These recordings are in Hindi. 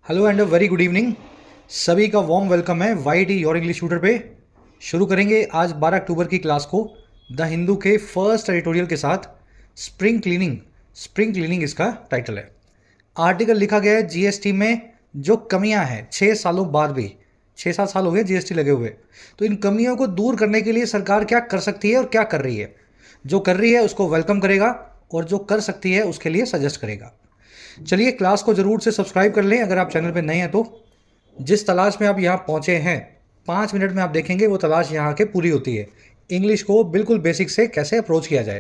Hello and a very good evening. सभी का वार्म वेलकम है Y T your English tutor पे। शुरू करेंगे आज 12 अक्टूबर की क्लास को द हिंदू के फर्स्ट एडिटोरियल के साथ। स्प्रिंग क्लीनिंग, स्प्रिंग क्लीनिंग इसका टाइटल है। आर्टिकल लिखा गया है जीएसटी में जो कमियां हैं 6 सालों बाद भी, 6-7 साल हो गए जीएसटी लगे हुए, तो इन कमियों को दूर करने के लिए सरकार क्या कर सकती है और क्या कर रही है। जो कर रही है उसको वेलकम करेगा और जो कर सकती है उसके लिए सजेस्ट करेगा। चलिए क्लास को ज़रूर से सब्सक्राइब कर लें अगर आप चैनल पे नए हैं तो। जिस तलाश में आप यहाँ पहुँचे हैं 5 मिनट में आप देखेंगे वो तलाश यहाँ के पूरी होती है। इंग्लिश को बिल्कुल बेसिक से कैसे अप्रोच किया जाए,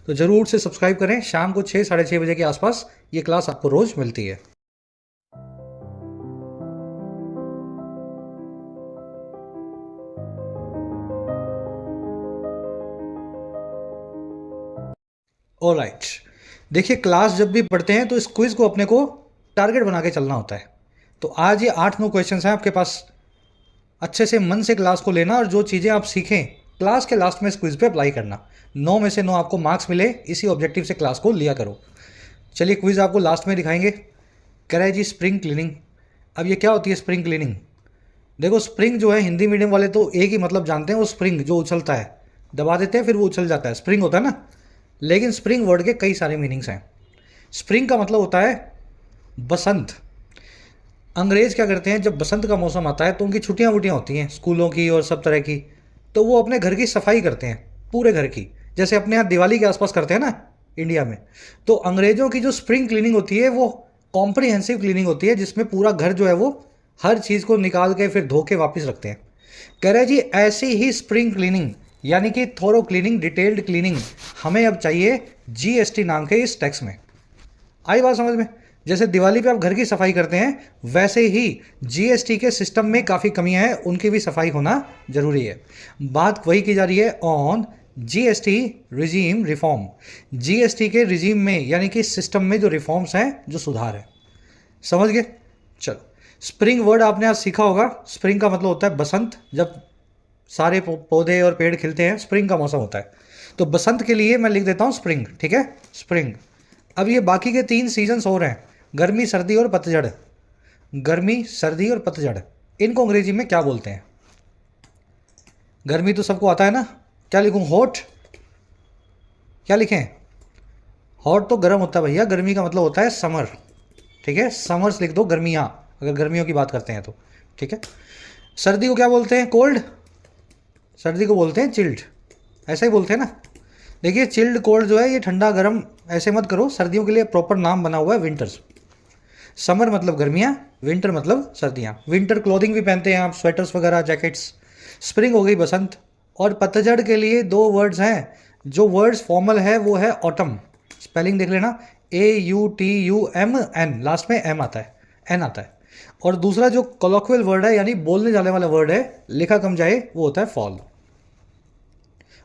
तो ज़रूर से सब्सक्राइब करें। शाम को 6-6:30 बजे के आसपास ये क्लास आपको रोज़ मिलती है। ऑलराइट, देखिए क्लास जब भी पढ़ते हैं तो इस क्विज़ को अपने को टारगेट बना के चलना होता है। तो आज ये 8-9 क्वेश्चंस हैं आपके पास। अच्छे से मन से क्लास को लेना और जो चीज़ें आप सीखें क्लास के लास्ट में इस क्विज़ पे अप्लाई करना। 9 में से 9 आपको मार्क्स मिले, इसी ऑब्जेक्टिव से क्लास को लिया करो। चलिए क्विज़ आपको लास्ट में दिखाएंगे। कह रहा है जी स्प्रिंग क्लीनिंग। अब ये क्या होती है स्प्रिंग क्लीनिंग? देखो स्प्रिंग जो है हिंदी मीडियम वाले तो एक ही मतलब जानते हैं, वो स्प्रिंग जो उछलता है, दबा देते हैं फिर वो उछल जाता है, स्प्रिंग होता है ना। लेकिन स्प्रिंग वर्ड के कई सारे मीनिंग्स हैं। स्प्रिंग का मतलब होता है बसंत। अंग्रेज़ क्या करते हैं, जब बसंत का मौसम आता है तो उनकी छुट्टियां वुट्टियाँ होती हैं स्कूलों की और सब तरह की, तो वो अपने घर की सफाई करते हैं, पूरे घर की, जैसे अपने यहाँ दिवाली के आसपास करते हैं ना इंडिया में। तो अंग्रेज़ों की जो स्प्रिंग क्लीनिंग होती है वो कॉम्प्रिहेंसिव क्लीनिंग होती है, जिसमें पूरा घर जो है वो हर चीज़ को निकाल के फिर धो के वापस रखते हैं। कह रहे हैं जी ऐसी ही स्प्रिंग क्लीनिंग यानी कि थोरो क्लीनिंग, डिटेल्ड क्लीनिंग हमें अब चाहिए जीएसटी नाम के इस टैक्स में। आई बात समझ में? जैसे दिवाली पे आप घर की सफाई करते हैं, वैसे ही जीएसटी के सिस्टम में काफ़ी कमियां हैं, उनकी भी सफाई होना जरूरी है। बात वही की जा रही है on GST regime reform. GST के रिजीम में यानी कि सिस्टम में जो रिफॉर्म्स हैं, जो सुधार है। समझ गए? चलो, स्प्रिंग वर्ड आपने आज सीखा होगा। स्प्रिंग का मतलब होता है बसंत, जब सारे पौधे और पेड़ खिलते हैं, स्प्रिंग का मौसम होता है। तो बसंत के लिए मैं लिख देता हूँ स्प्रिंग, ठीक है, स्प्रिंग। अब ये बाकी के 3 सीजन्स और हैं, गर्मी, सर्दी और पतझड़। गर्मी, सर्दी और पतझड़, इनको अंग्रेजी में क्या बोलते हैं? गर्मी तो सबको आता है ना, क्या लिखूं, हॉट? क्या लिखें? हॉट तो गर्म होता है भैया, गर्मी का मतलब होता है समर, ठीक है, समर्स लिख दो, गर्मियाँ, अगर गर्मियों की बात करते हैं तो, ठीक है। सर्दी को क्या बोलते हैं? कोल्ड। सर्दी को बोलते हैं चिल्ड, ऐसा ही बोलते हैं ना। देखिए चिल्ड कोल्ड जो है ये ठंडा गर्म ऐसे मत करो, सर्दियों के लिए प्रॉपर नाम बना हुआ है विंटर्स। समर मतलब गर्मियाँ, विंटर मतलब सर्दियाँ। विंटर क्लोथिंग भी पहनते हैं आप, स्वेटर्स वगैरह, जैकेट्स। स्प्रिंग हो गई बसंत। और पतझड़ के लिए 2 वर्ड्स हैं, जो वर्ड्स फॉर्मल है वो है ऑटम। स्पेलिंग देख लेना, AUTUMN, लास्ट में M आता है, N आता है। और दूसरा जो कोलोक्वियल वर्ड है यानी बोलने जाने वाला वर्ड है, लिखा कम जाए, वो होता है फॉल।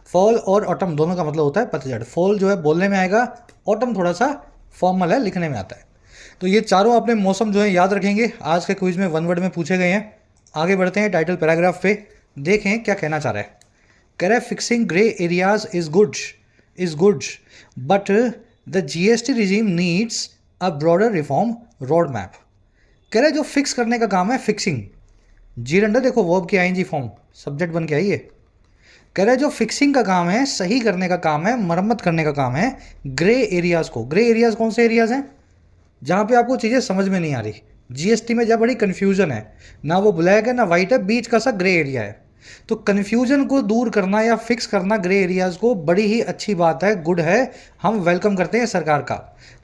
फॉल और ऑटम दोनों का मतलब होता है पतझड़। फॉल जो है बोलने में आएगा, ऑटम थोड़ा सा फॉर्मल है, लिखने में आता है। तो ये चारों अपने मौसम जो है याद रखेंगे, आज के क्विज में 1 वर्ड में पूछे गए हैं। आगे बढ़ते हैं टाइटल पैराग्राफ पे, देखें क्या कहना चाह रहा है। कह रहा है fixing grey areas is good but the GST regime needs a broader reform road map. कह रहा है जो फिक्स करने का काम है, फिक्सिंग, जीरंडा देखो वर्ब की आईएनजी फॉर्म, सब्जेक्ट बन के आई है। कह रहा है जो फिक्सिंग का काम है, सही करने का काम है, मरम्मत करने का काम है ग्रे एरियाज को। ग्रे एरियाज कौन से एरियाज हैं? जहाँ पे आपको चीज़ें समझ में नहीं आ रही। जीएसटी में जब बड़ी कन्फ्यूजन है, ना वो ब्लैक है ना वाइट है, बीच का सा ग्रे एरिया है। तो कन्फ्यूजन को दूर करना या फिक्स करना ग्रे एरियाज को बड़ी ही अच्छी बात है, गुड है, हम वेलकम करते हैं सरकार का।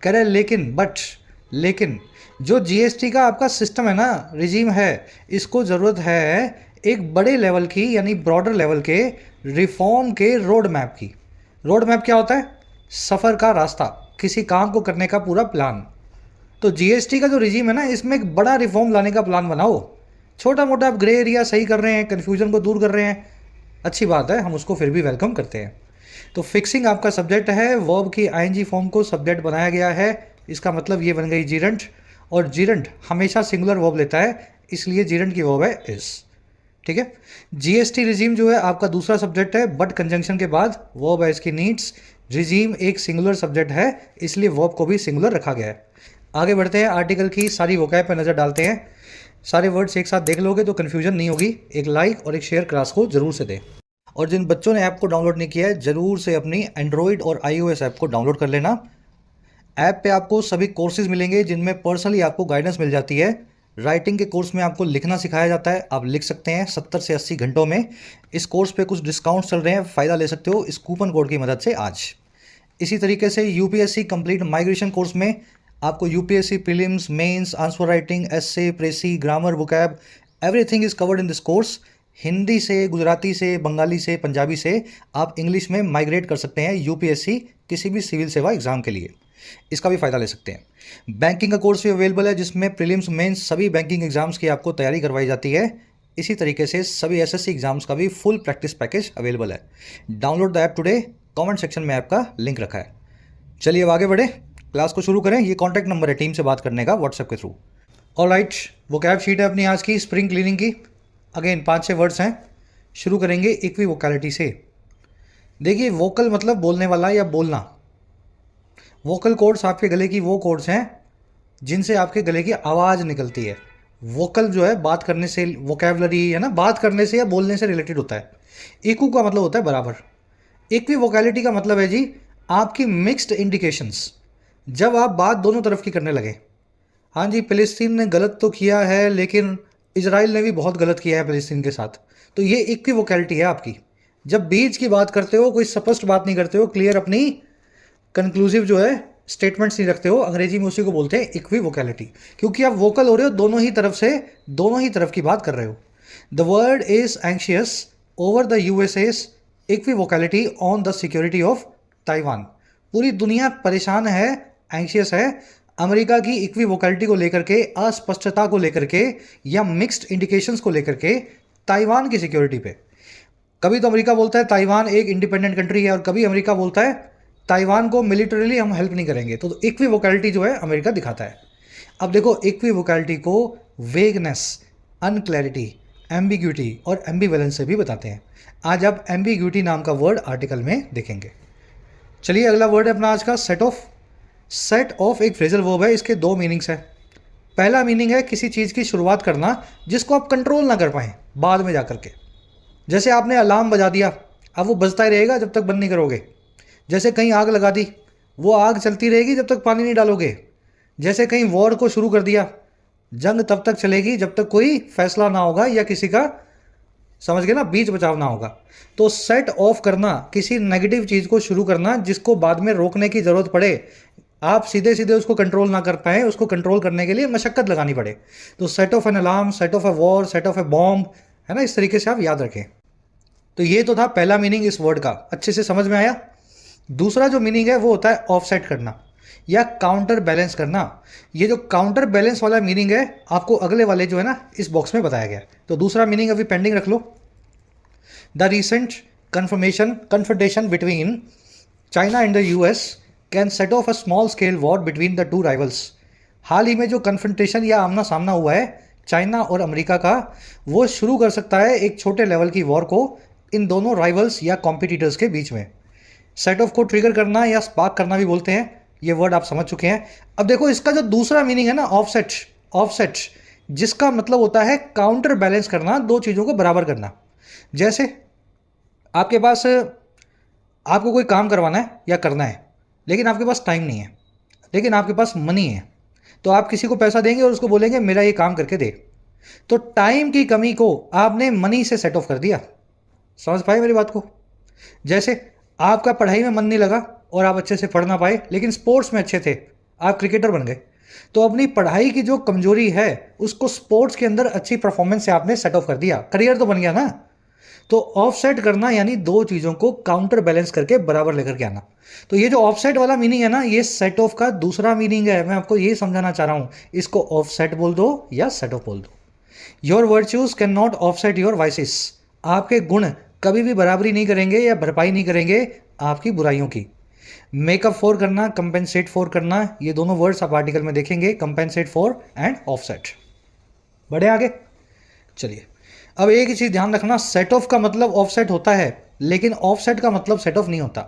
कह रहे लेकिन लेकिन जो जीएसटी का आपका सिस्टम है ना, रिजीम है, इसको ज़रूरत है एक बड़े लेवल की यानी ब्रॉडर लेवल के रिफॉर्म के रोड मैप की। रोड मैप क्या होता है? सफ़र का रास्ता, किसी काम को करने का पूरा प्लान। तो जीएसटी का जो रिजीम है ना, इसमें एक बड़ा रिफॉर्म लाने का प्लान बनाओ। छोटा मोटा आप ग्रे एरिया सही कर रहे हैं, कन्फ्यूजन को दूर कर रहे हैं, अच्छी बात है, हम उसको फिर भी वेलकम करते हैं। तो फिक्सिंग आपका सब्जेक्ट है, वर्ब की आईएनजी फॉर्म को सब्जेक्ट बनाया गया है, इसका मतलब ये बन गई जीरंट। और जीरंट हमेशा सिंगुलर वर्ब लेता है, इसलिए जीरंट की वर्ब है इज, ठीक है। जीएसटी रिजीम जो है आपका दूसरा सब्जेक्ट है, बट कंजंक्शन के बाद वर्ब है इसकी नीड्स। रिजीम एक सिंगुलर सब्जेक्ट है, इसलिए वर्ब को भी सिंगुलर रखा गया है। आगे बढ़ते हैं, आर्टिकल की सारी वोकैब पे नज़र डालते हैं। सारे वर्ड्स एक साथ देख लोगे तो कन्फ्यूजन नहीं होगी। एक लाइक और एक शेयर क्लास को जरूर से दें। और जिन बच्चों ने ऐप को डाउनलोड नहीं किया है, ज़रूर से अपनी एंड्रॉयड और iOS ऐप को डाउनलोड कर लेना। ऐप पे आपको सभी कोर्सेज मिलेंगे जिनमें पर्सनली आपको गाइडेंस मिल जाती है। राइटिंग के कोर्स में आपको लिखना सिखाया जाता है, आप लिख सकते हैं 70 से 80 घंटों में। इस कोर्स पे कुछ डिस्काउंट चल रहे हैं, फ़ायदा ले सकते हो इस कूपन कोड की मदद से आज। इसी तरीके से यूपीएससी कंप्लीट माइग्रेशन कोर्स में आपको UPSC prelims, mains, answer writing, essay, precis, grammar, vocab, everything is covered in this course. Hindi से, गुजराती से, बंगाली से, पंजाबी से आप इंग्लिश में माइग्रेट कर सकते हैं यूपीएससी किसी भी सिविल सेवा एग्जाम के लिए। इसका भी फ़ायदा ले सकते हैं। बैंकिंग का कोर्स भी अवेलेबल है जिसमें प्रीलिम्स, मेंस सभी बैंकिंग एग्जाम्स की आपको तैयारी करवाई जाती है। इसी तरीके से सभी एसएससी एग्जाम्स का भी फुल प्रैक्टिस पैकेज अवेलेबल है। Download the app today, comment section में ऐप का लिंक रखा है। चलिए अब आगे बढ़े, क्लास को शुरू करें। ये कॉन्टैक्ट नंबर है टीम से बात करने का व्हाट्सएप के थ्रू। ऑलराइट, वोकैब शीट है अपनी आज की स्प्रिंग क्लीनिंग की। अगेन 5-6 वर्ड्स हैं। शुरू करेंगे इक्विवोकैलिटी से। देखिए, वोकल मतलब बोलने वाला या बोलना। वोकल कॉर्ड्स आपके गले की वो कॉर्ड्स हैं जिनसे आपके गले की आवाज़ निकलती है। वोकल जो है बात करने से, वोकैबलरी है ना, बात करने से या बोलने से रिलेटेड होता है। इक्वू का मतलब होता है बराबर। इक्विवोकैलिटी का मतलब है जी आपकी मिक्स्ड इंडिकेशंस, जब आप बात दोनों तरफ की करने लगे। हाँ जी, फ़िलिस्तीन ने गलत तो किया है लेकिन इजराइल ने भी बहुत गलत किया है फ़िलिस्तीन के साथ, तो ये इक्विवोकैलिटी है आपकी। जब बीच की बात करते हो, कोई स्पष्ट बात नहीं करते हो, क्लियर अपनी कंक्लूसिव जो है स्टेटमेंट्स नहीं रखते हो, अंग्रेजी में उसी को बोलते हैं इक्विवोकैलिटी, क्योंकि आप वोकल हो रहे हो, दोनों ही तरफ से, दोनों ही तरफ की बात कर रहे हो। The world is anxious over the US's equivocality on the security of Taiwan. पूरी दुनिया परेशान है, एंशियस है अमेरिका की इक्विवोकैलिटी को लेकर के, अस्पष्टता को लेकर के या मिक्स्ड इंडिकेशंस को लेकर के ताइवान की सिक्योरिटी पे। कभी तो अमेरिका बोलता है ताइवान एक इंडिपेंडेंट कंट्री है, और कभी अमेरिका बोलता है ताइवान को मिलिटरीली हम हेल्प नहीं करेंगे। तो इक्विवोकैलिटी जो है अमेरिका दिखाता है। अब देखो, इक्विवोकैलिटी को वेगनेस, अनक्लैरिटी, एम्बिग्यूटी और एम्बिवेलेंस से भी बताते हैं। आज आप एम्बिग्यूटी नाम का वर्ड आर्टिकल में देखेंगे। चलिए, अगला वर्ड है अपना आज का सेट ऑफ। सेट ऑफ एक फ्रेजल वर्ब है, इसके दो मीनिंग्स हैं। पहला मीनिंग है किसी चीज़ की शुरुआत करना जिसको आप कंट्रोल ना कर पाएँ बाद में जाकर के। जैसे आपने अलार्म बजा दिया, अब वो बजता ही रहेगा जब तक बंद नहीं करोगे। जैसे कहीं आग लगा दी, वो आग चलती रहेगी जब तक पानी नहीं डालोगे। जैसे कहीं वॉर को शुरू कर दिया, जंग तब तक चलेगी जब तक कोई फैसला ना होगा या किसी का, समझ गए ना, बीच बचाव ना होगा। तो सेट ऑफ करना, किसी नेगेटिव चीज़ को शुरू करना जिसको बाद में रोकने की ज़रूरत पड़े, आप सीधे सीधे उसको कंट्रोल ना कर पाएँ, उसको कंट्रोल करने के लिए मशक्क़त लगानी पड़े। तो set of an alarm, set of a war, set of A bomb, है ना, इस तरीके से आप याद रखें। तो ये तो था पहला मीनिंग इस वर्ड का, अच्छे से समझ में आया। दूसरा जो मीनिंग है वो होता है ऑफसेट करना या काउंटर बैलेंस करना। ये जो काउंटर बैलेंस वाला मीनिंग है आपको अगले वाले जो है ना इस बॉक्स में बताया गया है। तो दूसरा मीनिंग अभी पेंडिंग रख लो। The recent confrontation between China and the US can set off a small scale war between the two rivals. हाल ही में जो कन्फ्रंटेशन या आमना सामना हुआ है चाइना और अमेरिका का, वो शुरू कर सकता है एक छोटे लेवल की वॉर को इन दोनों राइवल्स या कॉम्पिटिटर्स के बीच में। सेट ऑफ को ट्रिगर करना या स्पार्क करना भी बोलते हैं, ये वर्ड आप समझ चुके हैं। अब देखो, इसका जो दूसरा मीनिंग है ना ऑफसेट, ऑफसेट जिसका मतलब होता है काउंटर बैलेंस करना, दो चीज़ों को बराबर करना। जैसे आपके पास, आपको कोई काम करवाना है या करना है, लेकिन आपके पास टाइम नहीं है, लेकिन आपके पास मनी है, तो आप किसी को पैसा देंगे और उसको बोलेंगे मेरा ये काम करके दे। तो टाइम की कमी को आपने मनी से सेट ऑफ कर दिया। समझ पाए मेरी बात को? जैसे आपका पढ़ाई में मन नहीं लगा और आप अच्छे से पढ़ ना पाए, लेकिन स्पोर्ट्स में अच्छे थे, आप क्रिकेटर बन गए, तो अपनी पढ़ाई की जो कमजोरी है उसको स्पोर्ट्स के अंदर अच्छी परफॉर्मेंस से आपने सेट ऑफ कर दिया, करियर तो बन गया ना। तो ऑफसेट करना यानी दो चीज़ों को काउंटर बैलेंस करके बराबर लेकर के आना। तो ये जो ऑफसेट वाला मीनिंग है ना, ये सेट ऑफ का दूसरा मीनिंग है। मैं आपको ये समझाना चाह रहा हूँ, इसको ऑफसेट बोल दो या सेट ऑफ बोल दो। Your virtues can not offset your vices. आपके गुण कभी भी बराबरी नहीं करेंगे या भरपाई नहीं करेंगे आपकी बुराइयों की। मेकअप फॉर करना, कंपेंसेट फॉर करना, ये दोनों वर्ड्स आप आर्टिकल में देखेंगे, कंपेंसेट फॉर एंड ऑफसेट। बढ़े आगे, चलिए। अब एक ही चीज़ ध्यान रखना, सेट ऑफ का मतलब ऑफसेट होता है, लेकिन ऑफसेट का मतलब सेट ऑफ नहीं होता।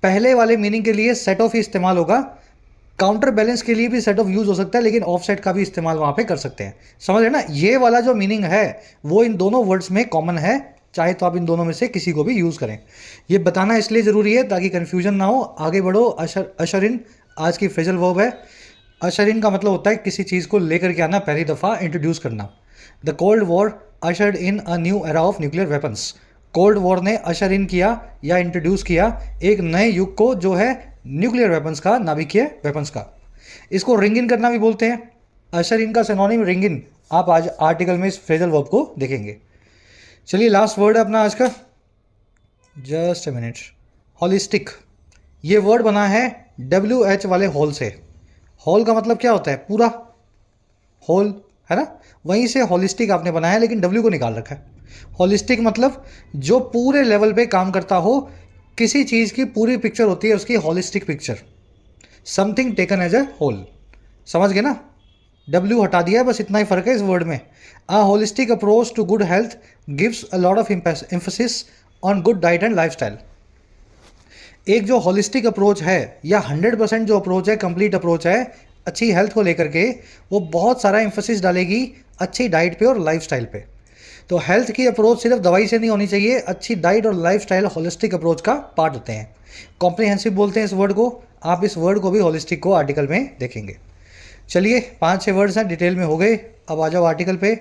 पहले वाले मीनिंग के लिए सेट ऑफ ही इस्तेमाल होगा, काउंटर बैलेंस के लिए भी सेट ऑफ यूज हो सकता है, लेकिन ऑफ सेट का भी इस्तेमाल वहाँ पे कर सकते हैं। समझ रहे ना, ये वाला जो मीनिंग है वो इन दोनों वर्ड्स में कॉमन है, चाहे तो आप इन दोनों में से किसी को भी यूज़ करें। ये बताना इसलिए ज़रूरी है ताकि कन्फ्यूजन ना हो। आगे बढ़ो। अशर इन आज की फ्रेजल वर्ब है। अशर इन का मतलब होता है किसी चीज़ को लेकर के आना, पहली दफ़ा इंट्रोड्यूस करना। The cold war ushered in a new era of nuclear weapons. Cold war ने अशर इन किया या इंट्रोड्यूस किया एक नए युग को, जो है न्यूक्लियर वेपन्स का, नाभिकीय वेपन्स का। इसको रिंग इन करना भी बोलते हैं। अशर इन का सिनोनिम रिंग इन आप आज आर्टिकल में इस फ्रेजल वर्ब को देखेंगे। चलिए लास्ट वर्ड है अपना आज का, जस्ट अ मिनट, हॉलिस्टिक। ये वर्ड बना है WH वाले होल से। होल का मतलब क्या होता है? पूरा, होल है ना, वहीं से हॉलिस्टिक आपने बनाया, लेकिन W को निकाल रखा है। हॉलिस्टिक मतलब जो पूरे लेवल पे काम करता हो, किसी चीज़ की पूरी पिक्चर होती है उसकी holistic picture, something taken as a whole. समझ गए ना, W हटा दिया है, बस इतना ही फर्क है इस वर्ड में। A holistic approach to good health gives a lot of emphasis on good diet and lifestyle. एक जो होलिस्टिक अप्रोच है या 100% जो अप्रोच है, कंप्लीट अप्रोच है अच्छी हेल्थ को लेकर के, वो बहुत सारा एम्फेसिस डालेगी अच्छी डाइट पे और लाइफस्टाइल पे। तो हेल्थ की अप्रोच सिर्फ दवाई से नहीं होनी चाहिए, अच्छी डाइट और लाइफस्टाइल होलिस्टिक अप्रोच का पार्ट होते हैं। कॉम्प्रिहेंसिव बोलते हैं इस वर्ड को। आप इस वर्ड को भी होलिस्टिक को आर्टिकल में देखेंगे। चलिए 5-6 वर्ड्स हैं, डिटेल में हो गए। अब आ जाओ आर्टिकल पे।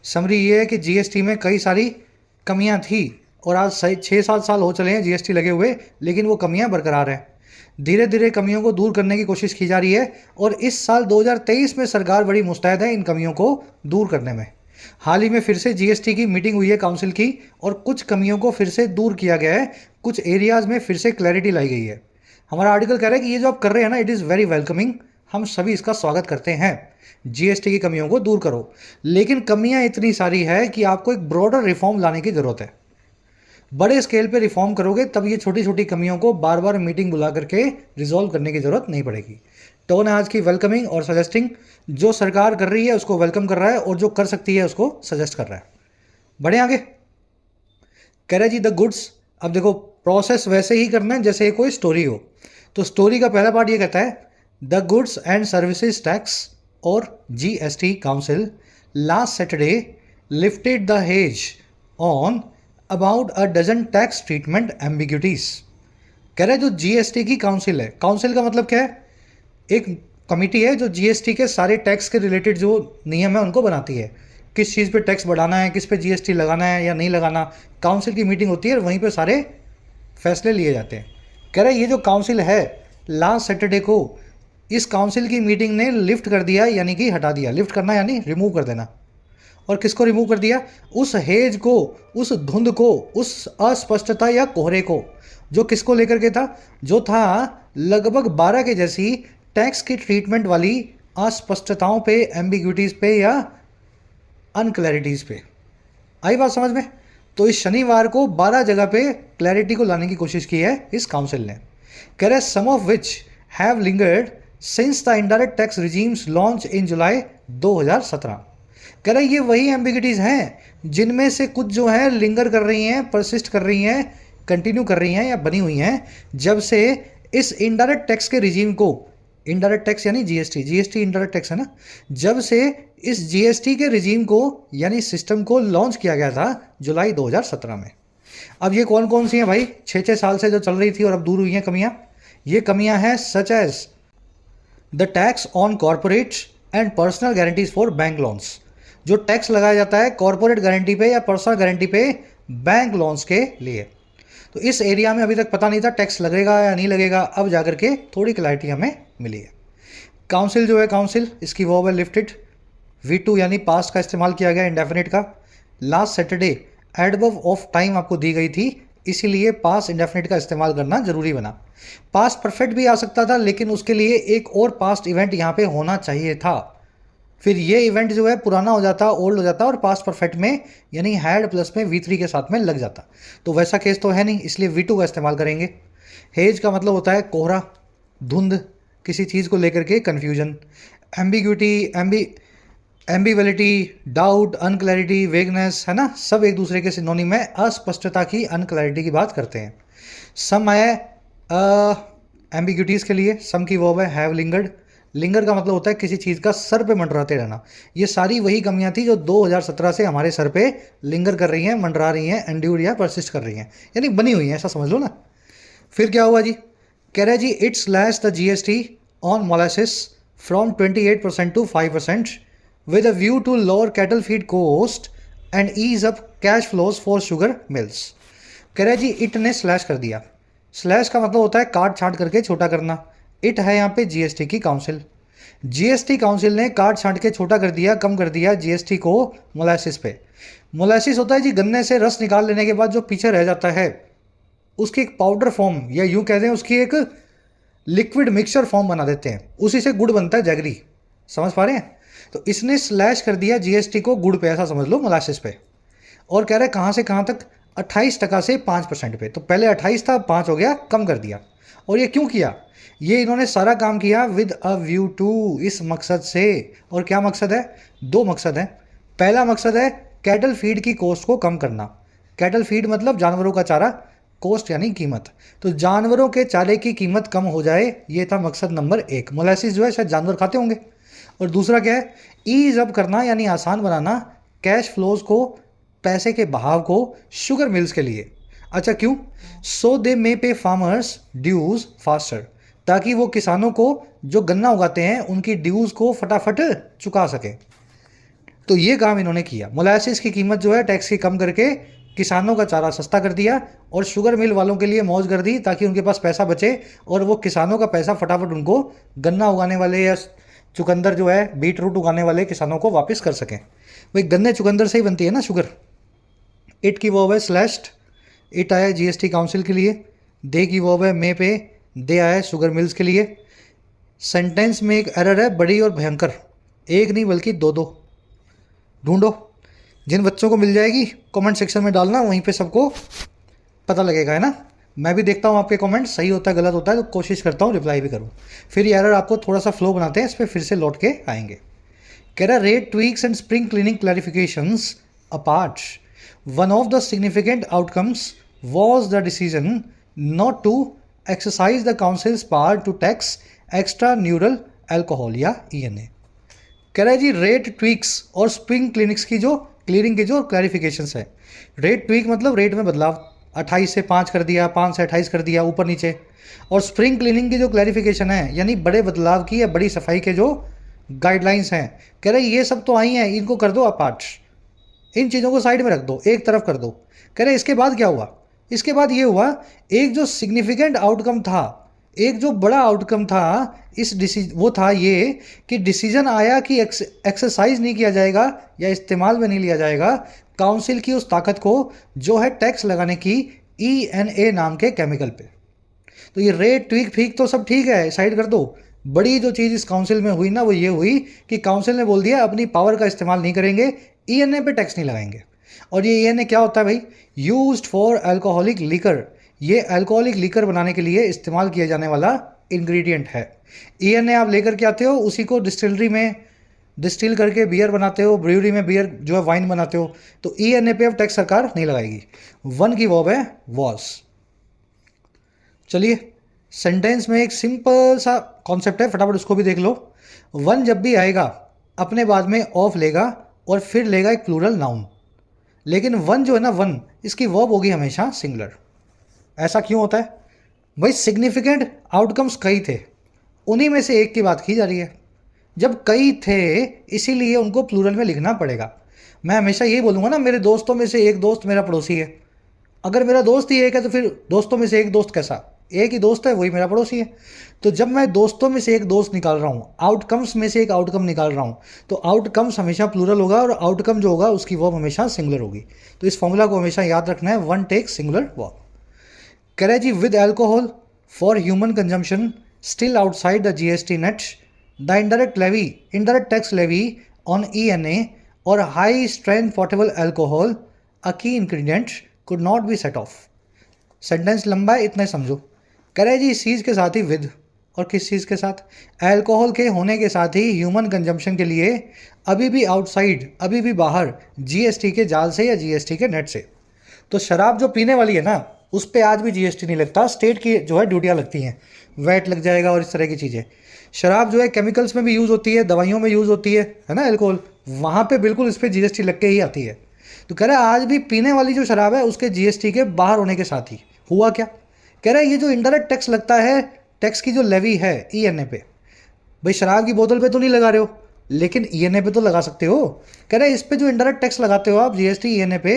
समरी ये है कि जीएसटी में कई सारी कमियां थी और आज 6-7 साल हो चले हैं जीएसटी लगे हुए, लेकिन वो कमियां बरकरार हैं। धीरे धीरे कमियों को दूर करने की कोशिश की जा रही है और इस साल 2023 में सरकार बड़ी मुस्तैद है इन कमियों को दूर करने में। हाल ही में फिर से जीएसटी की मीटिंग हुई है काउंसिल की और कुछ कमियों को फिर से दूर किया गया है, कुछ एरियाज़ में फिर से क्लैरिटी लाई गई है। हमारा आर्टिकल कह रहा है कि ये जो आप कर रहे हैं ना, इट इज़ वेरी वेलकमिंग, हम सभी इसका स्वागत करते हैं। जीएसटी की कमियों को दूर करो, लेकिन कमियां इतनी सारी है कि आपको एक ब्रॉडर रिफॉर्म लाने की ज़रूरत है। बड़े स्केल पे रिफॉर्म करोगे तब ये छोटी छोटी कमियों को बार बार मीटिंग बुला करके रिजॉल्व करने की ज़रूरत नहीं पड़ेगी। टोन है आज की वेलकमिंग और सजेस्टिंग। जो सरकार कर रही है उसको वेलकम कर रहा है और जो कर सकती है उसको सजेस्ट कर रहा है। बढ़े आगे। कह रहे जी द गुड्स। अब देखो प्रोसेस वैसे ही करना है जैसे कोई स्टोरी हो। तो स्टोरी का पहला पार्ट ये कहता है the goods and services tax और GST council last Saturday lifted the haze on about a dozen tax treatment ambiguities. कह रहे हैं जो जीएसटी की काउंसिल है, काउंसिल का मतलब क्या है? एक कमिटी है जो जीएसटी के सारे टैक्स के रिलेटेड जो नियम है उनको बनाती है। किस चीज़ पे टैक्स बढ़ाना है, किस पे जीएसटी लगाना है या नहीं लगाना, काउंसिल की मीटिंग होती है और वहीं पे सारे फैसले लिए जाते हैं। कह रहे हैं ये जो काउंसिल है लास्ट सैटरडे को इस काउंसिल की मीटिंग ने लिफ्ट कर दिया, यानी कि हटा दिया। लिफ्ट करना यानी रिमूव कर देना। और किसको रिमूव कर दिया? उस हेज को, उस धुंध को, उस अस्पष्टता या कोहरे को, जो किसको लेकर के था? जो था लगभग 12 के जैसी टैक्स की ट्रीटमेंट वाली अस्पष्टताओं पे, एम्बिग्यूटीज पे या अनक्लैरिटीज पे। आई बात समझ में? तो इस शनिवार को 12 जगह पे क्लैरिटी को लाने की कोशिश की है इस काउंसिल ने। कह रहे some of which have lingered since the indirect tax regimes launch in July 2017। कह रहे ये वही एम्बिगिटीज़ हैं जिनमें से कुछ जो है लिंगर कर रही हैं, परसिस्ट कर रही हैं, कंटिन्यू कर रही हैं या बनी हुई हैं जब से इस इनडायरेक्ट टैक्स के रिजीम को, इनडायरेक्ट टैक्स यानी जीएसटी, जीएसटी इनडायरेक्ट टैक्स है ना, जब से इस जीएसटी के रिजीम को यानी सिस्टम को लॉन्च किया गया था जुलाई 2017 में। अब ये कौन कौन सी हैं भाई? 6-6 साल से जो चल रही थी और अब दूर हुई हैं कमियां। ये कमियां हैं such as the tax on corporate and personal guarantees for bank loans. जो टैक्स लगाया जाता है कॉर्पोरेट गारंटी पे या पर्सनल गारंटी पे बैंक लोन्स के लिए, तो इस एरिया में अभी तक पता नहीं था टैक्स लगेगा या नहीं लगेगा। अब जाकर के थोड़ी क्लैरिटी हमें मिली है। काउंसिल जो है, काउंसिल इसकी वर्ब है लिफ्टेड। V2 यानी पास्ट का इस्तेमाल किया गया इंडेफिनिट का। Last Saturday adverb of time आपको दी गई थी, इसीलिए पास्ट इंडेफिनिट का इस्तेमाल करना जरूरी बना। पास्ट परफेक्ट भी आ सकता था, लेकिन उसके लिए एक और पास्ट इवेंट यहाँ पे होना चाहिए था। फिर ये इवेंट जो है पुराना हो जाता, ओल्ड हो जाता और पास्ट परफेक्ट में यानी हैड प्लस में V3 के साथ में लग जाता। तो वैसा केस तो है नहीं, इसलिए V2 का इस्तेमाल करेंगे। हेज का मतलब होता है कोहरा, धुंध, किसी चीज़ को लेकर के confusion. Ambiguity, एम्बिवलिटी, doubt, unclarity, vagueness, है ना, सब एक दूसरे के सिनोनिम है। अस्पष्टता की, अनक्लैरिटी की बात करते हैं। सम है एम्बिग्यूटीज़ के लिए सम की वर्ब है हैव लिंगर्ड। लिंगर का मतलब होता है किसी चीज़ का सर पे मंडराते रहना। ये सारी वही कमियां थी जो 2017 से हमारे सर पे लिंगर कर रही हैं, मंडरा रही हैं, एंड्यूर या परसिस्ट कर रही हैं, यानी बनी हुई हैं, ऐसा समझ लो ना। फिर क्या हुआ जी, कह रहा है जी it slash the GST on molasses from 28% to 5% with a view to lower cattle feed cost and ease up cash flows for sugar mills. कह रहा है जी इट ने स्लैश कर दिया। स्लैश का मतलब होता है काट छांट करके छोटा करना। इट है यहाँ पे जीएसटी की काउंसिल। जीएसटी काउंसिल ने काट छांट के छोटा कर दिया, कम कर दिया जीएसटी को मोलासिस पे। मोलासिस होता है जी गन्ने से रस निकाल लेने के बाद जो पीछे रह जाता है उसकी एक पाउडर फॉर्म या यूं कहते हैं उसकी एक लिक्विड मिक्सचर फॉर्म बना देते हैं, उसी से गुड़ बनता है जैगरी। समझ पा रहे हैं? तो इसने स्लैश कर दिया जीएसटी को गुड़ पे, ऐसा समझ लो मोलासिस पे। और कह रहे कहाँ से कहाँ तक, 28% से 5% पे। तो पहले 28 था, 5 हो गया, कम कर दिया। और ये क्यों किया? ये इन्होंने सारा काम किया विद अ व्यू टू, इस मकसद से। और क्या मकसद है? 2 मकसद है। पहला मकसद है कैटल फीड की कॉस्ट को कम करना। कैटल फीड मतलब जानवरों का चारा, कॉस्ट यानी कीमत। तो जानवरों के चारे की कीमत कम हो जाए, ये था मकसद नंबर 1। मोलासिस जो है शायद जानवर खाते होंगे। और दूसरा क्या है? ईज अप करना यानी आसान बनाना कैश फ्लोज को, पैसे के बहाव को शुगर मिल्स के लिए। अच्छा क्यों? सो दे मे पे फार्मर्स ड्यूज फास्टर, ताकि वो किसानों को जो गन्ना उगाते हैं उनकी ड्यूज को फटाफट चुका सके। तो ये काम इन्होंने किया। मोलासिस की कीमत जो है टैक्स की कम करके किसानों का चारा सस्ता कर दिया और शुगर मिल वालों के लिए मौज कर दी, ताकि उनके पास पैसा बचे और वो किसानों का पैसा फटाफट उनको गन्ना उगाने वाले या चुकंदर जो है बीट रूट उगाने वाले किसानों को वापस कर सकें। भाई गन्ने चुकंदर से ही बनती है ना शुगर। इट की वर्ब है स्लैश्ड, इट आया जीएसटी काउंसिल के लिए। दे की वर्ब है मे पे, दे आया शुगर मिल्स के लिए। सेंटेंस में एक एरर है बड़ी और भयंकर, एक नहीं बल्कि 2 ढूंढो। जिन बच्चों को मिल जाएगी कमेंट सेक्शन में डालना, वहीं पे सबको पता लगेगा, है ना। मैं भी देखता हूँ आपके कमेंट, सही होता है गलत होता है तो कोशिश करता हूँ रिप्लाई भी करूँ। फिर ये एरर आपको थोड़ा सा फ्लो बनाते हैं, इस पर फिर से लौट के आएंगे। कह रहा rate tweaks and spring cleaning clarifications apart, one of the significant outcomes was the decision not to exercise the council's power to tax extra neural alcohol या ENA। कह रहा है जी रेट ट्वीक्स और स्प्रिंग क्लिनिक्स की जो क्लियरिंग की जो क्लैरिफिकेशंस है। रेट ट्वीक मतलब रेट में बदलाव, 28 से 5 कर दिया, 5 से 28 कर दिया, ऊपर नीचे। और स्प्रिंग क्लीनिंग की जो क्लैरिफिकेशन है यानी बड़े बदलाव की या बड़ी सफाई के जो गाइडलाइंस हैं, कह रहे ये सब तो आई हैं, इनको कर दो अपार्ट, इन चीज़ों को साइड में रख दो, एक तरफ कर दो। कह रहे इसके बाद क्या हुआ? इसके बाद ये हुआ एक जो सिग्निफिकेंट आउटकम था, एक जो बड़ा आउटकम था इस वो था ये कि डिसीजन आया कि एक्सरसाइज नहीं किया जाएगा या इस्तेमाल में नहीं लिया जाएगा काउंसिल की उस ताकत को जो है टैक्स लगाने की ENA नाम के केमिकल पे। तो ये रेट ट्वीक फीक तो सब ठीक है, साइड कर दो। बड़ी जो चीज़ इस काउंसिल में हुई ना वो ये हुई कि काउंसिल ने बोल दिया अपनी पावर का इस्तेमाल नहीं करेंगे, ENA पे टैक्स नहीं लगाएंगे। और ये ENA क्या होता है भाई? Used for alcoholic liquor. ये अल्कोहलिक लीकर बनाने के लिए इस्तेमाल किया जाने वाला इंग्रेडिएंट है। ENA आप लेकर के आते हो, उसी को डिस्टिलरी में डिस्टिल करके बियर बनाते हो, ब्रूअरी में बियर जो है वाइन बनाते हो। तो ENA पे अब टैक्स सरकार नहीं लगाएगी। 1 की वर्ब है वॉज। चलिए सेंटेंस में एक सिंपल सा कॉन्सेप्ट है, फटाफट उसको भी देख लो। 1 जब भी आएगा अपने बाद में ऑफ लेगा और फिर लेगा एक प्लूरल नाउन। लेकिन 1 जो है ना 1, इसकी वर्ब होगी हमेशा सिंगुलर। ऐसा क्यों होता है भाई? सिग्निफिकेंट आउटकम्स कई थे, उन्हीं में से एक की बात की जा रही है। जब कई थे इसीलिए उनको प्लूरल में लिखना पड़ेगा। मैं हमेशा यही बोलूँगा ना, मेरे दोस्तों में से एक दोस्त मेरा पड़ोसी है। अगर मेरा दोस्त ही एक है तो फिर दोस्तों में से एक दोस्त कैसा? एक ही दोस्त है, वही मेरा पड़ोसी है। तो जब मैं दोस्तों में से एक दोस्त निकाल रहा हूँ, आउटकम्स में से एक आउटकम निकाल रहा हूँ, तो आउटकम्स हमेशा प्लूरल होगा और आउटकम जो होगा उसकी वर्ब हमेशा सिंगुलर होगी। तो इस फॉर्मूला को हमेशा याद रखना है, 1 टेक सिंगुलर वर्ब। कह रहे जी with alcohol for human consumption still outside the GST net, the indirect tax levy on ENA और high strength portable alcohol a key ingredient could not be set off। Sentence लंबा है, इतने समझो। कह रहे जी इस चीज़ के साथ ही विद, और किस चीज़ के साथ? अल्कोहल के होने के साथ ही ह्यूमन कंजम्पशन के लिए अभी भी आउटसाइड, अभी भी बाहर GST के जाल से या GST के नेट से। तो शराब जो पीने वाली है ना उस पर आज भी GST नहीं लगता, स्टेट की जो है ड्यूटियाँ लगती हैं। वैट लग जाएगा और इस तरह की चीज़ें। शराब जो है केमिकल्स में भी यूज़ होती है, दवाइयों में यूज़ होती है ना, अल्कोहल, वहाँ पे बिल्कुल इस पर जीएसटी लग के ही आती है। तो कह रहा है आज भी पीने वाली जो शराब है उसके जीएसटी के बाहर होने के साथ ही हुआ क्या, कह रहा है ये जो इनडायरेक्ट टैक्स लगता है, टैक्स की जो लेवी है ईएनए पे, भाई शराब की बोतल पे तो नहीं लगा रहे हो लेकिन ईएनए पे तो लगा सकते हो। कह रहे हैं इस पे जो इनडायरेक्ट टैक्स लगाते हो आप जीएसटी ईएनए पे,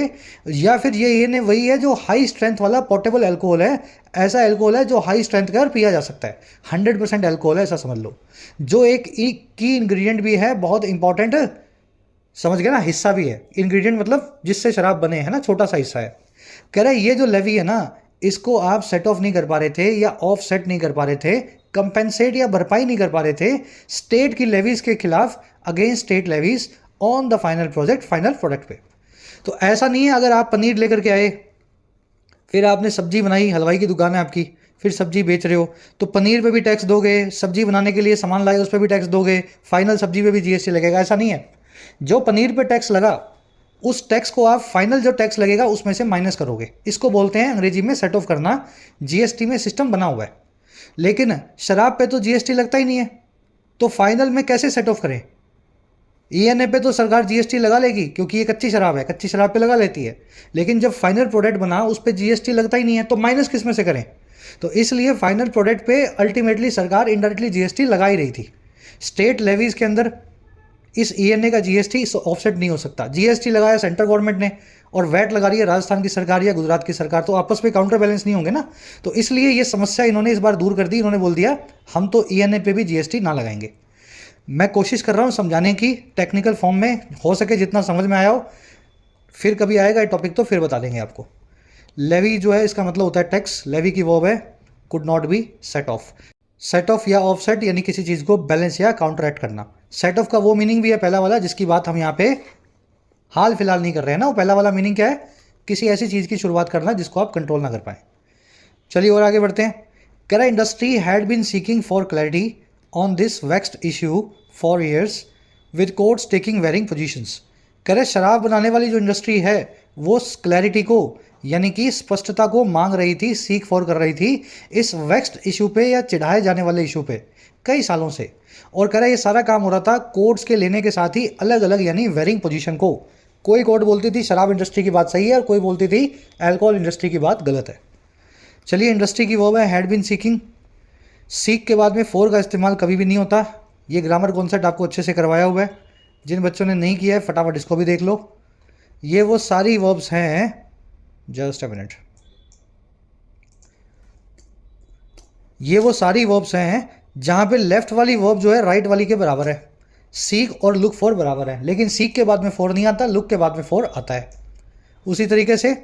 या फिर ये ईएनए वही है जो हाई स्ट्रेंथ वाला पोर्टेबल अल्कोहल है, ऐसा अल्कोहल है जो हाई स्ट्रेंथ का और पिया जा सकता है, 100% अल्कोहल है ऐसा समझ लो, जो एक की इंग्रेडिएंट भी है बहुत इंपॉर्टेंट, समझ गए ना, हिस्सा भी है, इंग्रेडिएंट मतलब जिससे शराब बने, है ना, छोटा सा हिस्सा है। कह रहे हैं ये जो लेवी है ना, इसको आप सेट ऑफ नहीं कर पा रहे थे या ऑफ सेट नहीं कर पा रहे थे, कंपेंसेट या भरपाई नहीं कर पा रहे थे स्टेट की लेवीज के खिलाफ, against state levies on the final project, final product पे। तो ऐसा नहीं है अगर आप पनीर लेकर के आए, फिर आपने सब्जी बनाई, हलवाई की दुकान है आपकी, फिर सब्जी बेच रहे हो तो पनीर पे भी टैक्स दोगे, सब्जी बनाने के लिए सामान लाए उस पर भी टैक्स दोगे, फाइनल सब्जी पे भी जीएसटी लगेगा, ऐसा नहीं है। जो पनीर पे टैक्स लगा उस टैक्स को आप फाइनल जो टैक्स लगेगा उसमें से माइनस करोगे, इसको बोलते हैं अंग्रेजी में सेट ऑफ करना, जीएसटी में सिस्टम बना हुआ है। लेकिन शराब पे तो जीएसटी लगता ही नहीं है, तो फाइनल में कैसे सेट ऑफ करें? ईएनए पे तो सरकार जीएसटी लगा लेगी क्योंकि ये कच्ची शराब है, कच्ची शराब पे लगा लेती है, लेकिन जब फाइनल प्रोडक्ट बना उस पर जीएसटी लगता ही नहीं है, तो माइनस किस में से करें? तो इसलिए फाइनल प्रोडक्ट पे अल्टीमेटली सरकार इनडायरेक्टली जीएसटी लगा ही रही थी। स्टेट लेवीज के अंदर इस ईएनए का जीएसटी ऑफसेट नहीं हो सकता। जीएसटी लगाया सेंट्रल गवर्नमेंट ने और वैट लगा रही है राजस्थान की सरकार या गुजरात की सरकार, तो आपस में काउंटर बैलेंस नहीं होंगे ना। तो इसलिए ये समस्या इन्होंने इस बार दूर कर दी, इन्होंने बोल दिया हम तो ईएनए पे भी जीएसटी ना लगाएंगे। मैं कोशिश कर रहा हूँ समझाने की टेक्निकल फॉर्म में, हो सके जितना समझ में आया हो, फिर कभी आएगा ये टॉपिक तो फिर बता देंगे आपको। लेवी जो है इसका मतलब होता है टैक्स, लेवी की वर्ब है could not be set of. Set of या ऑफ सेट यानी किसी चीज़ को बैलेंस या काउंटरैक्ट करना। सेट ऑफ का वो मीनिंग भी है पहला वाला जिसकी बात हम यहाँ पे हाल फिलहाल नहीं कर रहे हैं ना, वो पहला वाला मीनिंग क्या है, किसी ऐसी चीज़ की शुरुआत करना जिसको आप कंट्रोल ना कर पाए। चलिए और आगे बढ़ते हैं। कह रहा industry had been seeking for clarity on this vexed issue for years with courts taking varying positions. कह रहे शराब बनाने वाली जो इंडस्ट्री है वो क्लैरिटी को यानी कि स्पष्टता को मांग रही थी, सीक फॉर कर रही थी इस वेक्स्ड इशू पे या चिढ़ाए जाने वाले इशू पे कई सालों से। और कह रहा है ये सारा काम हो रहा था कोर्ट्स के लेने के साथ ही अलग अलग यानी वेरिंग पोजीशन को। कोई कोर्ट बोलती थी शराब इंडस्ट्री की बात सही है और कोई बोलती थी अल्कोहल इंडस्ट्री की बात गलत है। चलिए इंडस्ट्री की वर्ब है हैड बीन सीकिंग। सीक के बाद में फॉर का इस्तेमाल कभी भी नहीं होता। ये ग्रामर कॉन्सेप्ट आपको अच्छे से करवाया हुआ है, जिन बच्चों ने नहीं किया है फटाफट इसको भी देख लो। ये वो सारी वर्ब्स हैं, जस्ट अ मिनट, ये वो सारी वर्ब्स हैं जहां पे लेफ्ट वाली वर्ब जो है राइट वाली के बराबर है। सीक और लुक फॉर बराबर है, लेकिन सीक के बाद में फॉर नहीं आता, लुक के बाद में फॉर आता है। उसी तरीके से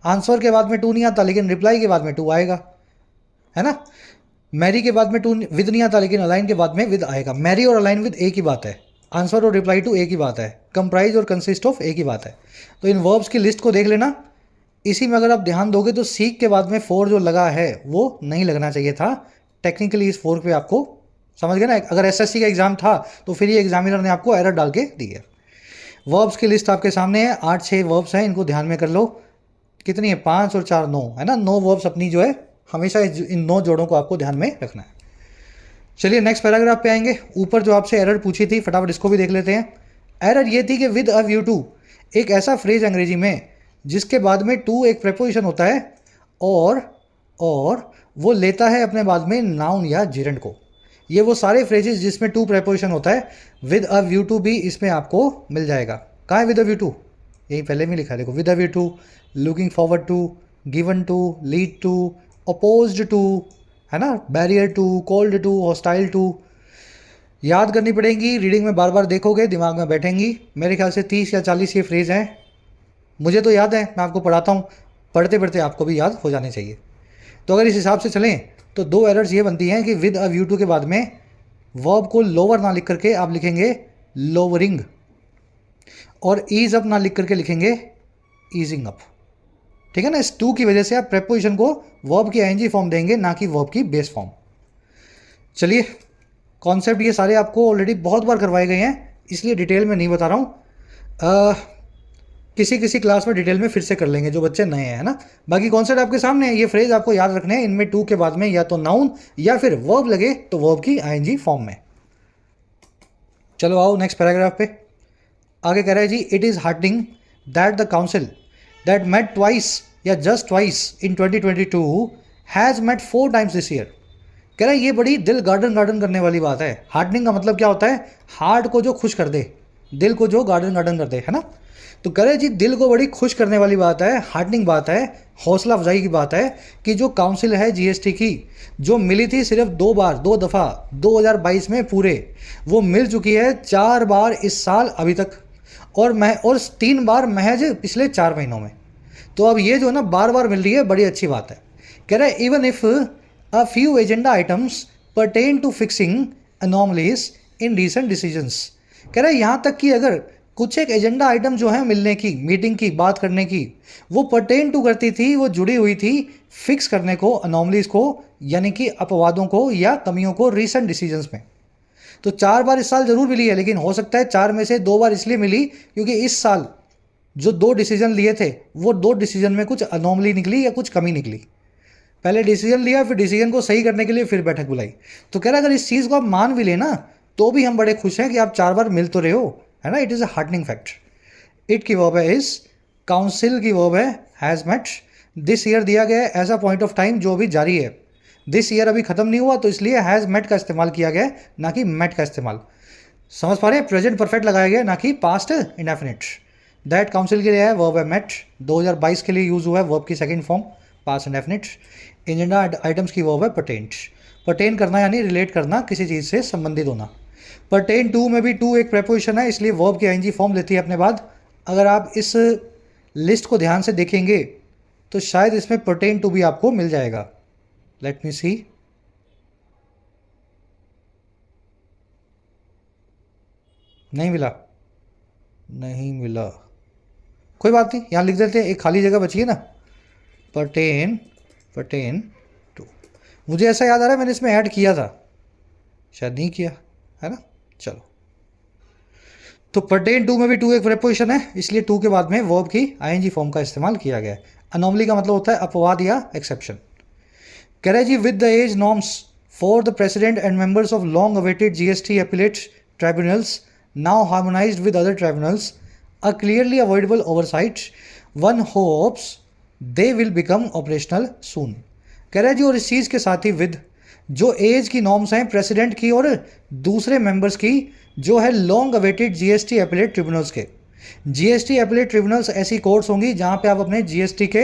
आंसर के बाद में टू नहीं आता लेकिन रिप्लाई के बाद में टू आएगा, है ना। मैरी के बाद में टू विद नहीं आता लेकिन अलाइन के बाद में विद आएगा। मैरी और अलाइन विद एक ही बात है, आंसर और रिप्लाई टू एक ही बात है, कंप्राइज और कंसिस्ट ऑफ एक ही बात है। तो इन वर्ब्स की लिस्ट को देख लेना, इसी में अगर आप ध्यान दोगे तो सीक के बाद में फोर जो लगा है वो नहीं लगना चाहिए था। टेक्निकली इस फोर पे आपको समझ गए ना, अगर एसएससी का एग्जाम था तो फिर ये एग्जामिनर ने आपको एरर डाल के दी है। वर्ब्स की लिस्ट आपके सामने है, 8-6 वर्ब्स हैं, इनको ध्यान में कर लो। कितनी है, 5 और 4 9, है ना। 9 वर्ब्स अपनी जो है हमेशा इन 9 जोड़ों को आपको ध्यान में रखना है। चलिए नेक्स्ट पैराग्राफ पे आएंगे। ऊपर जो आपसे एरर पूछी थी फटाफट इसको भी देख लेते हैं। एरर ये थी कि विद अ व्यू टू एक ऐसा फ्रेज अंग्रेजी में जिसके बाद में टू एक प्रेपोजिशन होता है और वो लेता है अपने बाद में नाउन या जिरंड को। ये वो सारे फ्रेजेस जिसमें टू प्रेपोजिशन होता है, विद अ व्यू टू भी इसमें आपको मिल जाएगा। कहाँ है विद अ व्यू टू, यही पहले में लिखा है देखो, with a view to, looking forward to, given to, lead to, opposed to, है ना, barrier to, cold to, hostile to. याद करनी पड़ेंगी, रीडिंग में बार बार देखोगे दिमाग में बैठेंगी। मेरे ख्याल से 30 या 40 ये फ्रेज हैं, मुझे तो याद है, मैं आपको पढ़ाता हूँ, पढ़ते पढ़ते आपको भी याद हो जाने चाहिए। तो अगर इस हिसाब से चलें तो 2 एरर्स ये बनती हैं कि विद अ व्यू टू के बाद में वर्ब को लोअर ना लिख करके आप लिखेंगे लोअरिंग, और ईज अप ना लिख करके लिखेंगे ईजिंग अप, ठीक है ना। इस टू की वजह से आप प्रेपोजिशन को वर्ब की आईएनजी फॉर्म देंगे, ना कि वर्ब की बेस फॉर्म। चलिए कॉन्सेप्ट ये सारे आपको ऑलरेडी बहुत बार करवाए गए हैं, इसलिए डिटेल में नहीं बता रहा हूँ। किसी किसी क्लास में डिटेल में फिर से कर लेंगे जो बच्चे नए हैं, है ना। बाकी कॉन्सेप्ट आपके सामने है, ये फ्रेज आपको याद रखने हैं। इनमें टू के बाद में या तो नाउन या फिर वर्ब लगे तो वर्ब की आईएनजी फॉर्म में। चलो आओ नेक्स्ट पैराग्राफ पे। आगे कह रहा है जी, it is heartening that the council that met twice या just twice in 2022 has met 4 times this year. कह रहा है ये बड़ी दिल गार्डन गार्डन करने वाली बात है। हार्टनिंग का मतलब क्या होता है? हार्ट को जो खुश कर दे, दिल को जो गार्डन गार्डन कर दे, है ना। तो कह रहे जी दिल को बड़ी खुश करने वाली बात है, हार्टनिंग बात है, हौसला अफजाई की बात है कि जो काउंसिल है जीएसटी की, जो मिली थी सिर्फ 2 बार, 2 दफ़ा 2022 में पूरे, वो मिल चुकी है 4 बार इस साल अभी तक, और 3 बार महज पिछले 4 महीनों में। तो अब ये जो है ना बार बार मिल रही है, बड़ी अच्छी बात है। कह रहा है even if a few agenda items pertain to fixing anomalies in recent decisions. कह रहा है यहाँ तक कि अगर कुछ एक एजेंडा आइटम जो है मिलने की, मीटिंग की, बात करने की, वो परटेन टू करती थी, वो जुड़ी हुई थी फिक्स करने को, अनोमलीज को, यानी कि अपवादों को या कमियों को रीसेंट डिसीजंस में। तो 4 बार इस साल जरूर मिली है, लेकिन हो सकता है 4 में से 2 बार इसलिए मिली क्योंकि इस साल जो 2 डिसीजन लिए थे वो 2 डिसीजन में कुछ अनोमली निकली या कुछ कमी निकली। पहले डिसीजन लिया, फिर डिसीजन को सही करने के लिए फिर बैठक बुलाई। तो कह रहा अगर इस चीज़ को आप मान भी लेना तो भी हम बड़े खुश हैं कि आप 4 बार मिल तो रहे हो, है ना। It is a heartening fact. It की वर्ब है इज, काउंसिल की वर्ब है हैज़ मेट, दिस ईयर दिया गया है as a point of time जो अभी जारी है। दिस ईयर अभी खत्म नहीं हुआ तो इसलिए हैज़ मेट का इस्तेमाल किया गया है, ना कि मेट का इस्तेमाल। समझ पा रहे हैं? प्रेजेंट परफेक्ट लगाया गया ना कि पास्ट इंडेफिनिट। दैट काउंसिल के लिए है, वर्ब है मेट, 2022 के लिए यूज़ हुआ है, वर्ब की second form past indefinite. Agenda items की वर्ब है परटेन्ट, परटेन करना यानी रिलेट करना, किसी चीज़ से संबंधित होना। परटेन टू में भी टू एक प्रेपोजिशन है, इसलिए वर्ब की आईएनजी फॉर्म लेती है अपने बाद। अगर आप इस लिस्ट को ध्यान से देखेंगे तो शायद इसमें परटेन टू भी आपको मिल जाएगा। लेट मी सी, नहीं मिला, नहीं मिला, कोई बात नहीं, यहाँ लिख देते हैं, एक खाली जगह बची है ना, परटेन, परटेन टू। मुझे ऐसा याद आ रहा है मैंने इसमें ऐड किया था, शायद नहीं किया, है ना। चलो, तो परटेन टू में भी टू एक प्रेपोजिशन है, इसलिए टू के बाद में वर्ब की आईएनजी फॉर्म का इस्तेमाल किया गया है। अनोमली का मतलब होता है अपवाद या एक्सेप्शन। कह रहे जी with the age norms for the president and members of long awaited GST appellate tribunals now harmonized with other tribunals, a clearly avoidable oversight, one hopes they will become operational soon. कह रहे जी और इस चीज़ के साथ ही विद जो एज की नॉर्म्स हैं प्रेसिडेंट की और दूसरे मेंबर्स की, जो है long awaited GST appellate tribunals के। जीएसटी एपिलेट ट्रिब्यूनल्स ऐसी कोर्ट्स होंगी जहां पे आप अपने जीएसटी के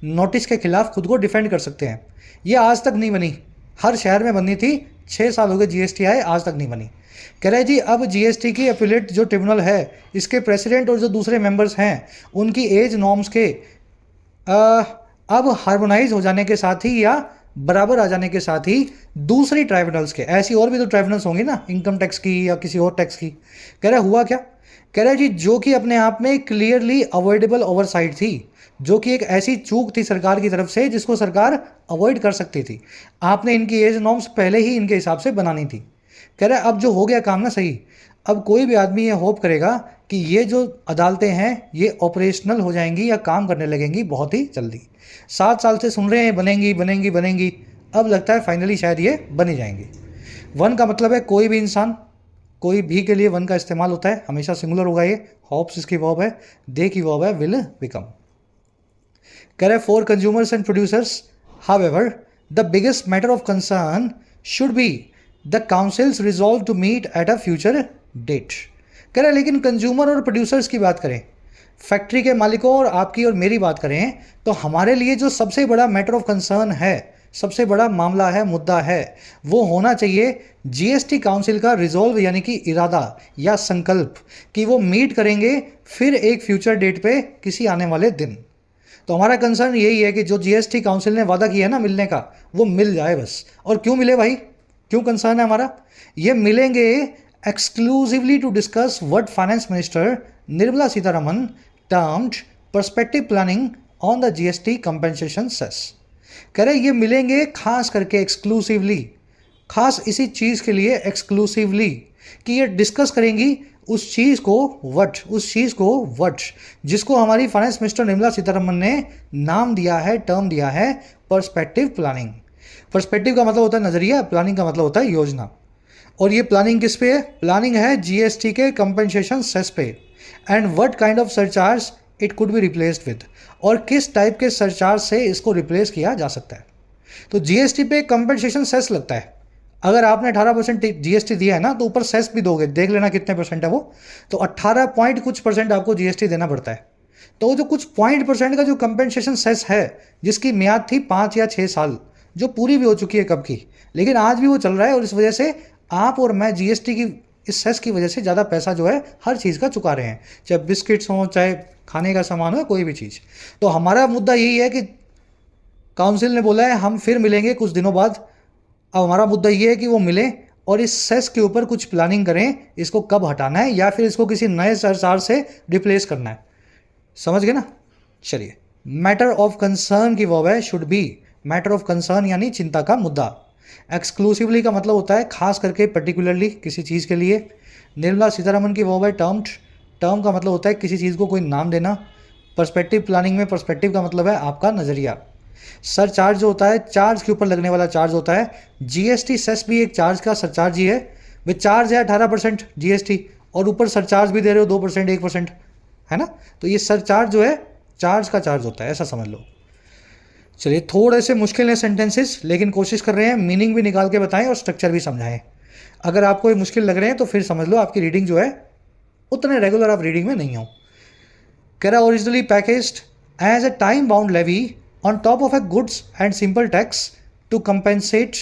नोटिस के खिलाफ खुद को डिफेंड कर सकते हैं। ये आज तक नहीं बनी, हर शहर में बननी थी, 6 साल हो गए जीएसटी आए, आज तक नहीं बनी। कह रहे जी अब जीएसटी की एपिलेट जो ट्रिब्यूनल है, इसके प्रेसिडेंट और जो दूसरे मेंबर्स हैं उनकी एज नॉर्म्स के अब हार्मोनाइज हो जाने के साथ ही या बराबर आ जाने के साथ ही दूसरी ट्राइब्यूनल्स के, ऐसी और भी तो ट्राइब्यूनल्स होंगी ना, इनकम टैक्स की या किसी और टैक्स की। कह रहा हुआ क्या? कह रहा है जी जो कि अपने आप में क्लियरली अवॉइडेबल ओवरसाइट थी, जो कि एक ऐसी चूक थी सरकार की तरफ से जिसको सरकार अवॉइड कर सकती थी। आपने इनकी एज नॉर्म्स पहले ही इनके हिसाब से बनानी थी। कह रहा है अब जो हो गया काम ना सही, अब कोई भी आदमी ये होप करेगा कि ये जो अदालतें हैं ये ऑपरेशनल हो जाएंगी या काम करने लगेंगी बहुत ही जल्दी। 7 साल से सुन रहे हैं बनेंगी बनेंगी बनेंगी, अब लगता है फाइनली शायद ये बनी जाएंगी। वन का मतलब है कोई भी इंसान, कोई भी के लिए वन का इस्तेमाल होता है, हमेशा सिंगुलर होगा ये। होप्स इसकी वर्ब है, दे की वर्ब है विल बिकम। कह रहे for consumers and producers however the biggest matter of concern should be the council's resolve to meet at a future date. कह रहे लेकिन कंज्यूमर और प्रोड्यूसर्स की बात करें, फैक्ट्री के मालिकों और आपकी और मेरी बात करें, तो हमारे लिए जो सबसे बड़ा मैटर ऑफ कंसर्न है, सबसे बड़ा मामला है, मुद्दा है, वो होना चाहिए जीएसटी काउंसिल का रिजॉल्व यानी कि इरादा या संकल्प कि वो मीट करेंगे फिर एक फ्यूचर डेट पे किसी आने वाले दिन। तो हमारा कंसर्न यही है कि जो जीएसटी काउंसिल ने वादा किया है ना मिलने का, वो मिल जाए बस। और क्यों मिले भाई, क्यों कंसर्न है हमारा? ये मिलेंगे exclusively to discuss what Finance Minister Nirmala Sitharaman termed perspective planning on the GST compensation cess। कह रहे ये मिलेंगे खास करके एक्सक्लूसिवली, खास इसी चीज़ के लिए एक्सक्लूसिवली कि ये डिस्कस करेंगी उस चीज़ को वट जिसको हमारी फाइनेंस मिनिस्टर निर्मला सीतारमण ने नाम दिया है, टर्म दिया है पर्सपेक्टिव प्लानिंग। पर्सपेक्टिव का मतलब होता है नज़रिया, प्लानिंग का मतलब होता है योजना। और ये प्लानिंग किस पे है? प्लानिंग है जीएसटी के कंपनसेशन सेस पे। And what kind of surcharge it could be replaced with, और किस टाइप के सरचार्ज से इसको रिप्लेस किया जा सकता है। तो जीएसटी पे कंपनसेशन सेस लगता है। अगर आपने 18% जीएसटी दिया है ना, तो ऊपर सेस भी दोगे, देख लेना कितने परसेंट है वो। तो 18 पॉइंट कुछ परसेंट आपको जीएसटी देना पड़ता है। तो जो कुछ पॉइंट परसेंट का जो कंपनसेशन सेस है, जिसकी म्याद थी 5 या 6 साल, जो पूरी भी हो चुकी है कब की, लेकिन आज भी वो चल रहा है, और इस वजह से आप और मैं जीएसटी की इस सेस की वजह से ज़्यादा पैसा जो है हर चीज़ का चुका रहे हैं, चाहे बिस्किट्स हों, चाहे खाने का सामान हो, कोई भी चीज़। तो हमारा मुद्दा यही है कि काउंसिल ने बोला है हम फिर मिलेंगे कुछ दिनों बाद। अब हमारा मुद्दा ये है कि वो मिलें और इस सेस के ऊपर कुछ प्लानिंग करें, इसको कब हटाना है या फिर इसको किसी नए सरचार्ज से रिप्लेस करना है। समझ गए ना? चलिए, मैटर ऑफ कंसर्न की वर्ब है should be. Matter of concern यानी चिंता का मुद्दा। एक्सक्लूसिवली का मतलब होता है खास करके, पर्टिकुलरली किसी चीज़ के लिए। निर्मला सीतारमण की वर्ब है टर्म्ड। टर्म का मतलब होता है किसी चीज़ को कोई नाम देना। पर्सपेक्टिव प्लानिंग में पर्सपेक्टिव का मतलब है आपका नज़रिया। सर चार्ज जो होता है, चार्ज के ऊपर लगने वाला चार्ज होता है। जीएसटी सेस भी एक चार्ज का सरचार्ज ही है। वे चार्ज है 18% जीएसटी, और ऊपर सरचार्ज भी दे रहे हो 2%, 1%, है ना? तो ये सरचार्ज जो है चार्ज का चार्ज होता है, ऐसा समझ लो। चलिए, थोड़े से मुश्किल हैं सेंटेंसेस, लेकिन कोशिश कर रहे हैं मीनिंग भी निकाल के बताएं और स्ट्रक्चर भी समझाएं। अगर आपको ये मुश्किल लग रहे हैं तो फिर समझ लो आपकी रीडिंग जो है उतने रेगुलर आप रीडिंग में नहीं हो। कह रहा originally packaged as a time bound levy on top of a goods and simple tax to compensate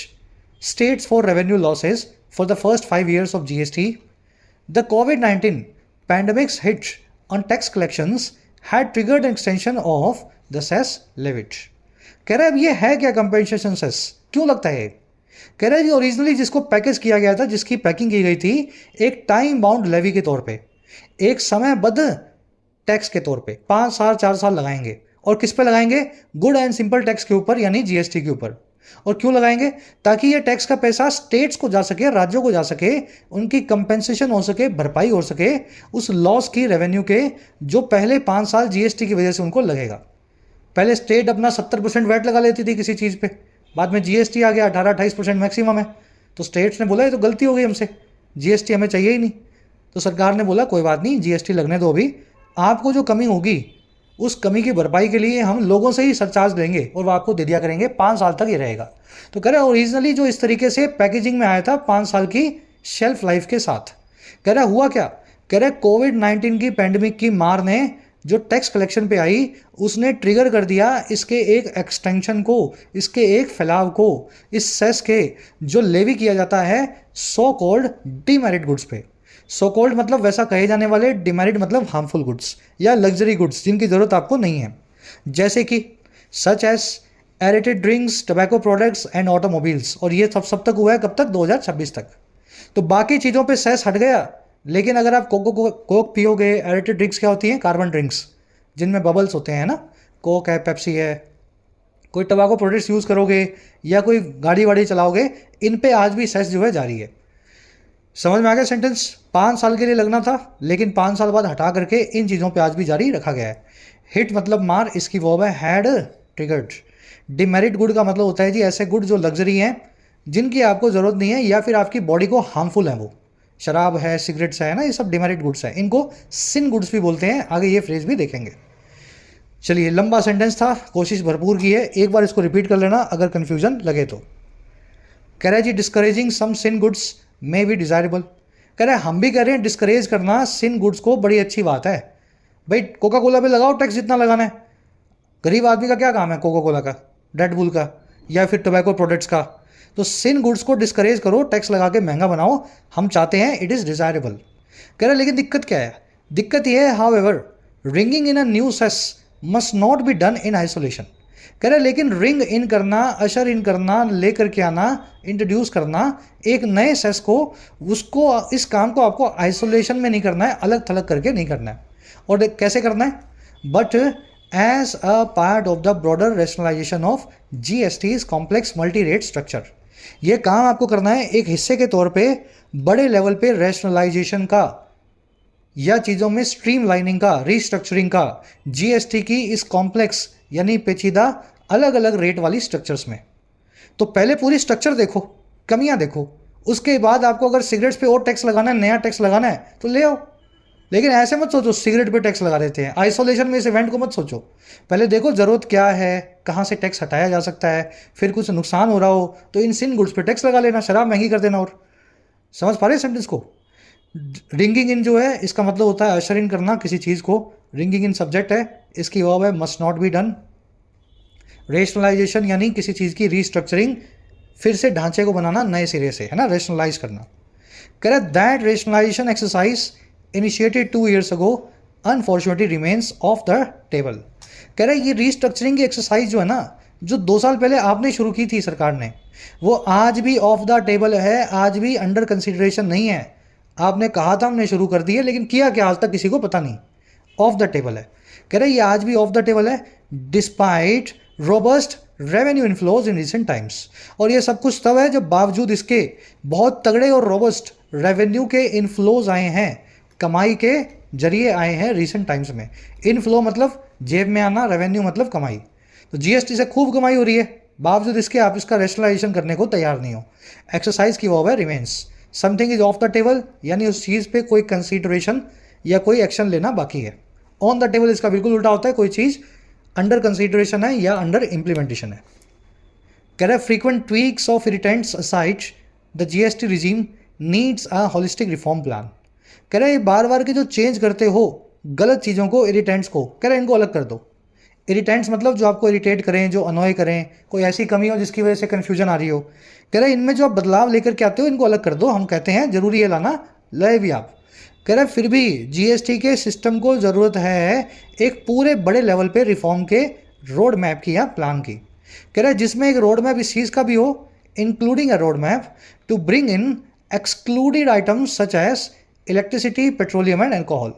states for revenue losses for the first 5 years of GST, the COVID-19 pandemic's hit on tax collections had triggered an extension of the cess levy. कह रहा है अब ये है क्या कंपेंसेशन सेस, क्यों लगता है? कह रहा है जी ओरिजिनली जिसको पैकेज किया गया था, जिसकी पैकिंग की गई थी एक टाइम बाउंड लेवी के तौर पे, एक समयबद्ध टैक्स के तौर पे 5 साल 4 साल लगाएंगे। और किस पे लगाएंगे? गुड एंड सिंपल टैक्स के ऊपर, यानी जीएसटी के ऊपर। और क्यों लगाएंगे? ताकि ये टैक्स का पैसा स्टेट्स को जा सके, राज्यों को जा सके, उनकी कंपेंसेशन हो सके, भरपाई हो सके उस लॉस की रेवेन्यू के, जो पहले 5 साल जीएसटी की वजह से उनको लगेगा। पहले स्टेट अपना 70% वैट लगा लेती थी किसी चीज़ पे, बाद में जीएसटी आ गया, 18-28% मैक्सिमम है। तो स्टेट्स ने बोला ये तो गलती हो गई हमसे, जीएसटी हमें चाहिए ही नहीं। तो सरकार ने बोला कोई बात नहीं, जीएसटी लगने दो, अभी आपको जो कमी होगी उस कमी की भरपाई के लिए हम लोगों से ही सरचार्ज लेंगे और वो आपको दे दिया करेंगे, 5 साल तक ये रहेगा। तो कह रहे हैं ओरिजिनली जो इस तरीके से पैकेजिंग में आया था 5 साल की शेल्फ लाइफ के साथ। कह रहा हुआ क्या? कह रहे कोविड-19 की पैंडमिक की मार ने जो टैक्स कलेक्शन पे आई, उसने ट्रिगर कर दिया इसके एक एक्सटेंशन को, इसके एक फैलाव को, इस सेस के जो लेवी किया जाता है सो कॉल्ड डीमेरिट गुड्स पे। सो कॉल्ड मतलब वैसा कहे जाने वाले, डिमेरिट मतलब हार्मफुल गुड्स या लग्जरी गुड्स जिनकी ज़रूरत आपको नहीं है, जैसे कि such as aerated drinks, tobacco products and automobiles. और ये सब तक हुआ है कब तक? 2026 तक। तो बाकी चीज़ों पे सेस हट गया, लेकिन अगर आप कोक पियोगे, एरेटेड ड्रिंक्स क्या होती हैं? कार्बन ड्रिंक्स जिनमें बबल्स होते हैं ना, कोक है, पेप्सी है, कोई टबैको प्रोडक्ट्स यूज़ करोगे या कोई गाड़ी वाड़ी चलाओगे, इन पे आज भी सेस जो है जारी है। समझ में आ गया सेंटेंस? 5 साल के लिए लगना था, लेकिन 5 साल बाद हटा करके इन चीज़ों पे आज भी जारी रखा गया है। हिट मतलब मार, इसकी वर्ब है हैड ट्रिगर्ड। डिमेरिट गुड का मतलब होता है जी ऐसे गुड जो लग्जरी हैं, जिनकी आपको ज़रूरत नहीं है या फिर आपकी बॉडी को हार्मफुल है। वो शराब है, सिगरेट्स है ना, ये सब डिमेरिट गुड्स है। इनको सिन गुड्स भी बोलते हैं, आगे ये फ्रेज भी देखेंगे। चलिए, लंबा सेंटेंस था, कोशिश भरपूर की है, एक बार इसको रिपीट कर लेना अगर कन्फ्यूजन लगे तो। कह रहा है जी discouraging some sin goods may be desirable. कह रहे हैं हम भी कह रहे हैं डिस्करेज करना सिन गुड्स को बड़ी अच्छी बात है। भाई कोका कोला पे लगाओ टैक्स जितना लगाना है, गरीब आदमी का क्या काम है कोका कोला का, रेड बुल का या फिर टोबैको प्रोडक्ट्स का। तो सिन गुड्स को डिस्करेज करो, टैक्स लगा के महंगा बनाओ, हम चाहते हैं, इट इज़ डिज़ायरेबल। कह रहे लेकिन दिक्कत क्या है? दिक्कत यह है however bringing in a new cess must not be done in isolation. कह रहे लेकिन रिंग इन करना, अशर इन करना, लेकर के आना, इंट्रोड्यूस करना एक नए सेस को, उसको, इस काम को आपको आइसोलेशन में नहीं करना है, अलग थलग करके नहीं करना है। और कैसे करना है? But as a part of the broader rationalization of GST's complex multi rate structure. ये काम आपको करना है एक हिस्से के तौर पे बड़े लेवल पे रेशनलाइजेशन का, या चीज़ों में स्ट्रीमलाइनिंग का, रीस्ट्रक्चरिंग का, जीएसटी की इस कॉम्प्लेक्स यानी पेचीदा अलग अलग रेट वाली स्ट्रक्चर्स में। तो पहले पूरी स्ट्रक्चर देखो, कमियां देखो, उसके बाद आपको अगर सिगरेट्स पे और टैक्स लगाना है, नया टैक्स लगाना है तो ले आओ। लेकिन ऐसे मत सोचो सिगरेट पे टैक्स लगा देते हैं, आइसोलेशन में इस इवेंट को मत सोचो। पहले देखो ज़रूरत क्या है, कहाँ से टैक्स हटाया जा सकता है, फिर कुछ नुकसान हो रहा हो तो इन सिन गुड्स पे टैक्स लगा लेना, शराब महंगी कर देना। और समझ पा रहे सेंटेंस को? रिंगिंग इन जो है इसका मतलब होता है अशर इन करना किसी चीज़ को। रिंगिंग इन सब्जेक्ट है, इसकी वर्ब है must not be done. Rationalization यानी किसी चीज़ की रीस्ट्रक्चरिंग, फिर से ढांचे को बनाना नए सिरे से, है ना, रेशनलाइज करना। Correct, that rationalization exercise initiated 2 years ago unfortunately remains off the table. कह रहे ये रीस्ट्रक्चरिंग की एक्सरसाइज जो है ना, जो 2 साल पहले आपने शुरू की थी सरकार ने, वो आज भी ऑफ द टेबल है, आज भी अंडर कंसिडरेशन नहीं है। आपने कहा था हमने शुरू कर दी है, लेकिन किया क्या आज तक किसी को पता नहीं। ऑफ द टेबल है, कह रहे ये आज भी ऑफ द टेबल है despite robust revenue inflows in recent times. और ये सब कुछ तब है जब बावजूद इसके बहुत तगड़े और रोबस्ट रेवेन्यू के इनफ्लोज आए हैं, कमाई के जरिए आए हैं रिसेंट टाइम्स में। इनफ्लो मतलब जेब में आना, रेवेन्यू मतलब कमाई। तो जीएसटी से खूब कमाई हो रही है, बावजूद इसके आप इसका रेशनलाइजेशन करने को तैयार नहीं हो। एक्सरसाइज की वर्ब है remains. Something is of the table यानी उस चीज़ पे कोई कंसीडरेशन या कोई एक्शन लेना बाकी है। ऑन द टेबल इसका बिल्कुल उल्टा होता है, कोई चीज़ अंडर कंसीडरेशन है या अंडर इम्प्लीमेंटेशन है। कह रहा है frequent tweaks of irritants aside the GST regime needs a holistic reform plan. कह रहा है ये बार बार के जो चेंज करते हो गलत चीज़ों को, इरिटेंट्स को, कह रहा है इनको अलग कर दो। इरिटेंट्स मतलब जो आपको इरिटेट करें, जो अनॉय करें, कोई ऐसी कमी हो जिसकी वजह से कन्फ्यूजन आ रही हो। कह रहा है इनमें जो आप बदलाव लेकर के आते हो इनको अलग कर दो। हम कहते हैं जरूरी है लाना, लय भी आप। कह रहा है फिर भी जीएसटी के सिस्टम को ज़रूरत है एक पूरे बड़े लेवल पे रिफॉर्म के रोड मैप की या प्लान की। कह रहा है जिसमें एक रोड मैप इस चीज़ का भी हो, including a road map to bring in excluded items such as electricity, petroleum and alcohol.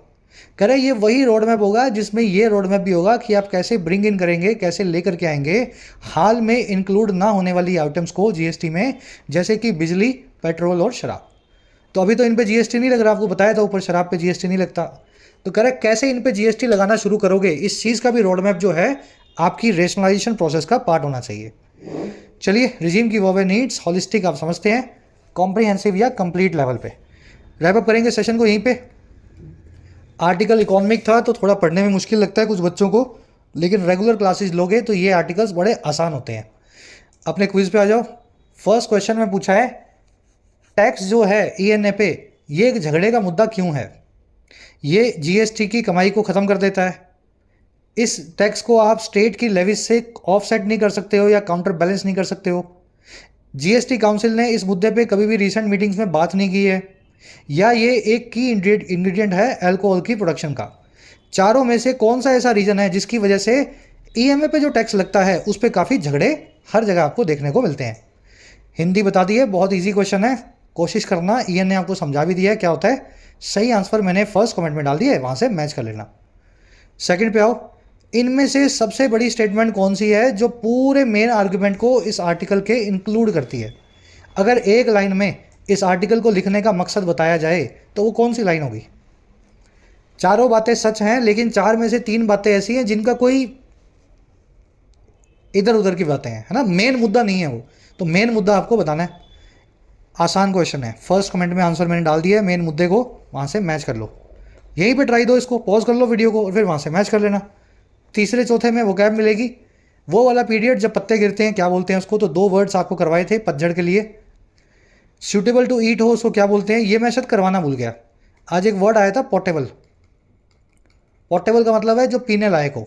कह रहे ये वही रोड मैप होगा जिसमें ये रोड मैप भी होगा कि आप कैसे ब्रिंग इन करेंगे, कैसे लेकर के आएंगे हाल में इंक्लूड ना होने वाली आइटम्स को जीएसटी में, जैसे कि बिजली, पेट्रोल और शराब। तो अभी तो इन पे जीएसटी नहीं लग रहा, आपको बताया था ऊपर शराब पे जीएसटी नहीं लगता। तो कह रहे कैसे इन पे जीएसटी लगाना शुरू करोगे, इस चीज़ का भी रोड मैप जो है आपकी रेशनलाइजेशन प्रोसेस का पार्ट होना चाहिए। चलिए, रिजीम की वर्ब है नीड्स, हॉलिस्टिक आप समझते हैं, कॉम्प्रिहेंसिव या कंप्लीट लेवल पे। रैप अप करेंगे सेशन को यहीं पे। आर्टिकल इकोनॉमिक था तो थोड़ा पढ़ने में मुश्किल लगता है कुछ बच्चों को, लेकिन रेगुलर क्लासेस लोगे तो ये आर्टिकल्स बड़े आसान होते हैं। अपने क्विज पे आ जाओ। फर्स्ट क्वेश्चन में पूछा है टैक्स जो है ईएनए पे, ये एक झगड़े का मुद्दा क्यों है? ये जीएसटी की कमाई को ख़त्म कर देता है। इस टैक्स को आप स्टेट की लेविस से ऑफसेट नहीं कर सकते हो या काउंटर बैलेंस नहीं कर सकते हो। जीएसटी काउंसिल ने इस मुद्दे पे कभी भी रिसेंट मीटिंग्स में बात नहीं की है, या ये एक की इंग्रेडिएंट है अल्कोहल की प्रोडक्शन का। चारों में से कौन सा ऐसा रीज़न है जिसकी वजह से ईएमए पे जो टैक्स लगता है उस पर काफ़ी झगड़े हर जगह आपको देखने को मिलते हैं? हिंदी बता दी है, बहुत ईजी क्वेश्चन है, कोशिश करना। ईएन ने आपको समझा भी दिया है क्या होता है। सही आंसर मैंने फर्स्ट कमेंट में डाल दिया है, वहाँ से मैच कर लेना। सेकंड पे आओ, इनमें से सबसे बड़ी स्टेटमेंट कौन सी है जो पूरे मेन आर्गुमेंट को इस आर्टिकल के इंक्लूड करती है? अगर एक लाइन में इस आर्टिकल को लिखने का मकसद बताया जाए तो वो कौन सी लाइन होगी? चारों बातें सच हैं, लेकिन 4 में से 3 बातें ऐसी हैं जिनका कोई इधर उधर की बातें हैं, है ना, मेन मुद्दा नहीं है वो। तो मेन मुद्दा आपको बताना है। आसान क्वेश्चन है, फर्स्ट कमेंट में आंसर मैंने डाल दिया है, मेन मुद्दे को वहाँ से मैच कर लो। यहीं पे ट्राई दो, इसको पॉज कर लो वीडियो को और फिर वहाँ से मैच कर लेना। तीसरे चौथे में वो कैब मिलेगी, वो वाला पीरियड जब पत्ते गिरते हैं क्या बोलते हैं उसको, तो 2 वर्ड्स आपको करवाए थे पतझड़ के लिए। सूटेबल टू ईट हो उसको क्या बोलते हैं, ये मैं शायद करवाना भूल गया। आज एक वर्ड आया था पोर्टेबल। पोर्टेबल का मतलब है जो पीने लायक हो,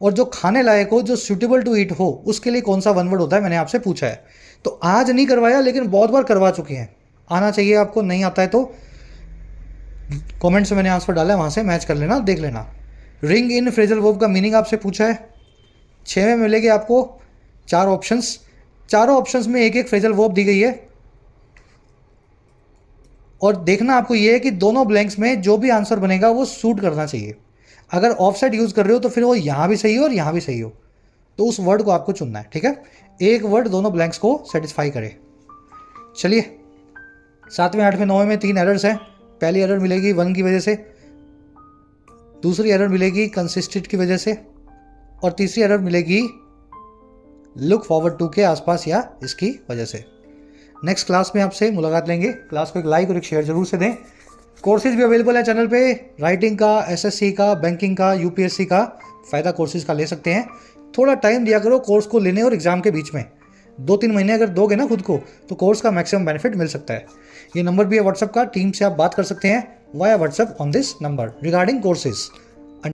और जो खाने लायक हो, जो सूटेबल टू ईट हो, उसके लिए कौन सा वन वर्ड होता है, मैंने आपसे पूछा है। तो आज नहीं करवाया, लेकिन बहुत बार करवा चुके हैं। आना चाहिए आपको, नहीं आता है तो कमेंट्स में मैंने आंसर डाला है, वहाँ से मैच कर लेना, देख लेना। रिंग इन फ्रेजल वर्ब का मीनिंग आपसे पूछा है। 6 में मिलेंगे आपको 4 ऑप्शंस। चारों ऑप्शंस में एक एक फ्रेजल वर्ब दी गई है, और देखना आपको ये है कि दोनों ब्लैंक्स में जो भी आंसर बनेगा वो सूट करना चाहिए। अगर ऑफसेट यूज़ कर रहे हो तो फिर वो यहाँ भी सही हो और यहाँ भी सही हो, तो उस वर्ड को आपको चुनना है, ठीक है। एक वर्ड दोनों ब्लैंक्स को सेटिस्फाई करे। चलिए, 7वें 8वें 9वें में 3 एरर्स हैं। पहली एरर मिलेगी 1 की वजह से, दूसरी एरर मिलेगी कंसिस्टेंट की वजह से, और तीसरी एरर मिलेगी लुक फॉरवर्ड टू के आसपास या इसकी वजह से। नेक्स्ट क्लास में आपसे मुलाकात लेंगे। क्लास को एक लाइक और एक शेयर जरूर से दें। कोर्सेज भी अवेलेबल है चैनल पे, राइटिंग का, एसएससी का, बैंकिंग का, यूपीएससी का, फ़ायदा कोर्सेज का ले सकते हैं। थोड़ा टाइम दिया करो कोर्स को लेने और एग्ज़ाम के बीच में, 2-3 महीने अगर दोगे ना खुद को, तो कोर्स का मैक्सिमम बेनिफिट मिल सकता है। ये नंबर भी है व्हाट्सअप का, टीम से आप बात कर सकते हैं via WhatsApp on this number regarding courses.